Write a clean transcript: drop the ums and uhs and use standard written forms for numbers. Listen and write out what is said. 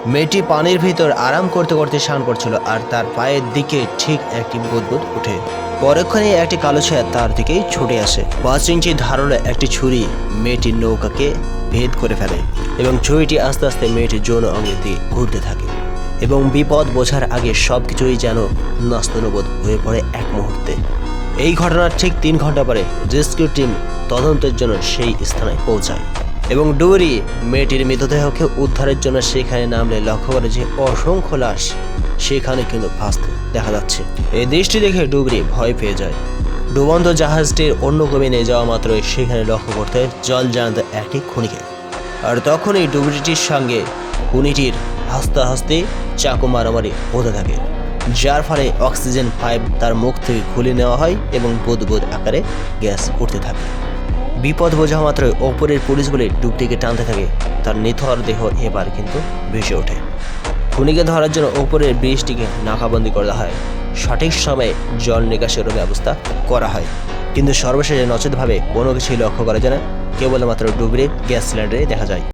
মেয়েটি পানির ভিতর আরাম করতে করতে স্নান করছিল আর তার পায়ের দিকে ঠিক একটি বুদবুদ ওঠে। পরক্ষণে একটি কালো ছায়া তার দিকেই ছুটে আসে। 5 ইঞ্চি ধারালো একটি ছুরি মেয়েটির নৌকাকে ভেদ করে ফেলে এবং ছুরিটি আস্তে আস্তে মেয়েটির যৌন অঙ্গের দিকে ঘুরতে থাকে এবং বিপদ বোঝার আগে সবকিছুই যেন নাস্তানুবোধ হয়ে পড়ে এক মুহূর্তে। এই ঘটনার ঠিক 3 ঘন্টা পরে রেস্কিউ টিম তদন্তের জন্য সেই স্থানে পৌঁছায় এবং ডুবুরি মেয়েটির মৃতদেহকে উদ্ধারের জন্য সেখানে নামলে লক্ষ্য করে যে অসংখ্য লাশ সেখানে কিন্তু ভাসতে দেখা যাচ্ছে। এই দৃষ্টি দেখে ডুবুরি ভয় পেয়ে যায়। ডুবন্ত জাহাজটির অন্য গভীরে যাওয়া মাত্রই সেখানে লক্ষ্য করতে জলজান্ত একটি খুনিকে, আর তখনই ডুবুরিটির সঙ্গে খুনিটির হাসতে হাসতে চাকু মারামারি হতে থাকে, যার ফলে অক্সিজেন পাইপ তার মুখ থেকে খুলে নেওয়া হয় এবং বুদবুদ আকারে গ্যাস উঠতে থাকে। বিপদ বোঝা মাত্রই ওপরের পুলিশগুলি ডুবটিকে টানতে থাকে। তার নিথর দেহ এবার কিন্তু ভেসে ওঠে। খুনিকে ধরার জন্য ওপরের ব্রিজটিকে নাকাবন্দি করা হয়। সঠিক সময়ে জল নিকাশেরও ব্যবস্থা করা হয়, কিন্তু সর্বশেষে নচেতভাবে কোনো কিছুই লক্ষ্য করা যায় না, কেবলমাত্র ডুবুরির গ্যাস সিলিন্ডারে দেখা যায়।